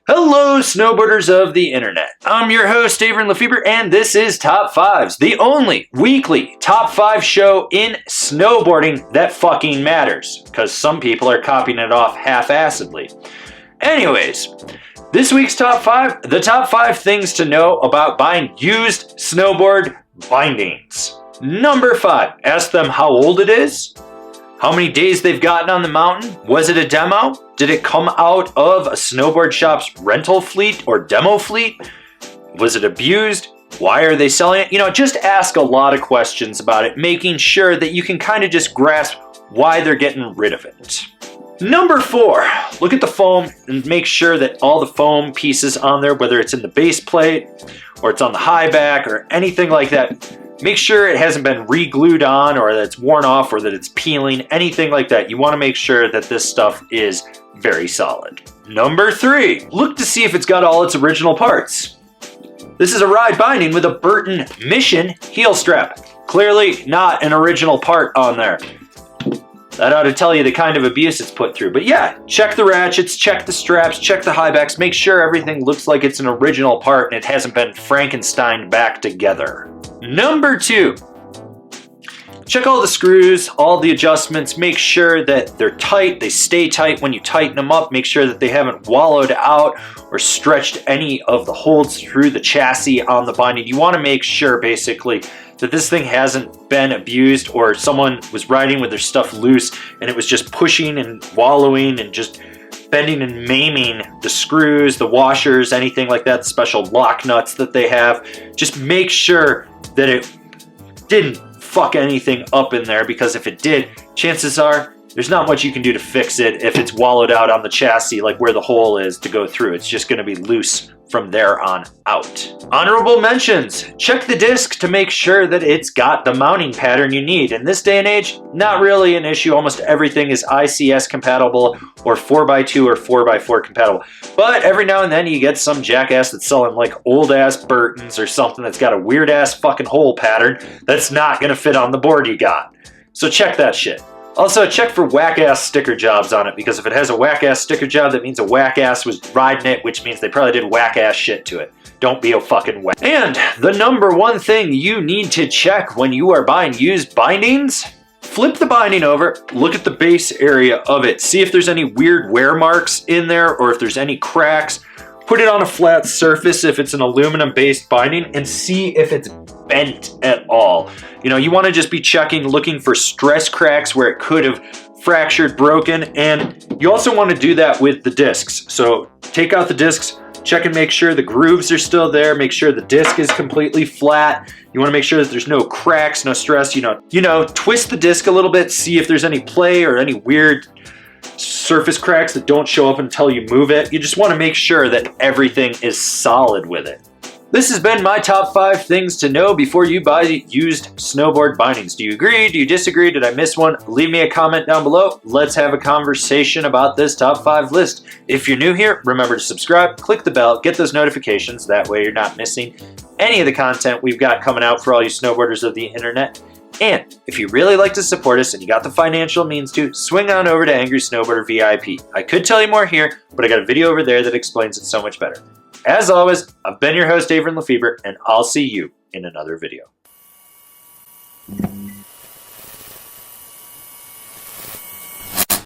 Hello, snowboarders of the internet. I'm your host, Avran LeFeber, and this is Top 5s, the only weekly Top 5 show in snowboarding that fucking matters, because some people are copying it off half-assedly. Anyways, this week's Top 5, the top 5 things to know about buying used snowboard bindings. Number 5, ask them how old it is, how many days they've gotten on the mountain, was it a demo, did it come out of a snowboard shop's rental fleet or demo fleet, was it abused, why are they selling it? Just ask a lot of questions about it, making sure that you can kind of just grasp why they're getting rid of it. Number 4, look at the foam and make sure that all the foam pieces on there, whether it's in the base plate or it's on the high back or anything like that, make sure it hasn't been re-glued on or that it's worn off or that it's peeling, anything like that. You want to make sure that this stuff is very solid. Number 3, look to see if it's got all its original parts. This is a ride binding with a Burton Mission heel strap. Clearly not an original part on there. That ought to tell you the kind of abuse it's put through. But yeah, check the ratchets, check the straps, check the high backs, make sure everything looks like it's an original part and it hasn't been Frankensteined back together. Number 2, check all the screws, all the adjustments, make sure that they're tight, they stay tight when you tighten them up, make sure that they haven't wallowed out or stretched any of the holds through the chassis on the binding. You want to make sure basically that this thing hasn't been abused or someone was riding with their stuff loose and it was just pushing and wallowing and just bending and maiming the screws, the washers, anything like that, special lock nuts that they have. Just make sure that it didn't fuck anything up in there, because if it did, chances are there's not much you can do to fix it if it's wallowed out on the chassis, like where the hole is to go through. It's just going to be loose from there on out. Honorable mentions. Check the disc to make sure that it's got the mounting pattern you need. In this day and age, not really an issue. Almost everything is ICS compatible or 4x2 or 4x4 compatible. But every now and then you get some jackass that's selling like old ass Burtons or something that's got a weird ass fucking hole pattern that's not gonna fit on the board you got. So check that shit. Also, check for whack-ass sticker jobs on it, because if it has a whack-ass sticker job, that means a whack-ass was riding it, which means they probably did whack-ass shit to it. Don't be a fucking whack. And the number 1 thing you need to check when you are buying used bindings, flip the binding over, look at the base area of it, see if there's any weird wear marks in there or if there's any cracks. Put it on a flat surface if it's an aluminum-based binding and see if it's bent at all. You want to just be checking, looking for stress cracks where it could have fractured, broken, and you also want to do that with the discs. So take out the discs, check and make sure the grooves are still there, make sure the disc is completely flat. You want to make sure that there's no cracks, no stress, twist the disc a little bit, see if there's any play or any weird surface cracks that don't show up until you move it. You just want to make sure that everything is solid with it. This has been my top 5 things to know before you buy used snowboard bindings. Do you agree? Do you disagree? Did I miss one? Leave me a comment down below. Let's have a conversation about this top 5 list. If you're new here, remember to subscribe, click the bell, get those notifications. That way you're not missing any of the content we've got coming out for all you snowboarders of the internet. And if you really like to support us and you got the financial means to, swing on over to Angry Snowboarder VIP. I could tell you more here, but I got a video over there that explains it so much better. As always, I've been your host, Avran LeFeber, and I'll see you in another video.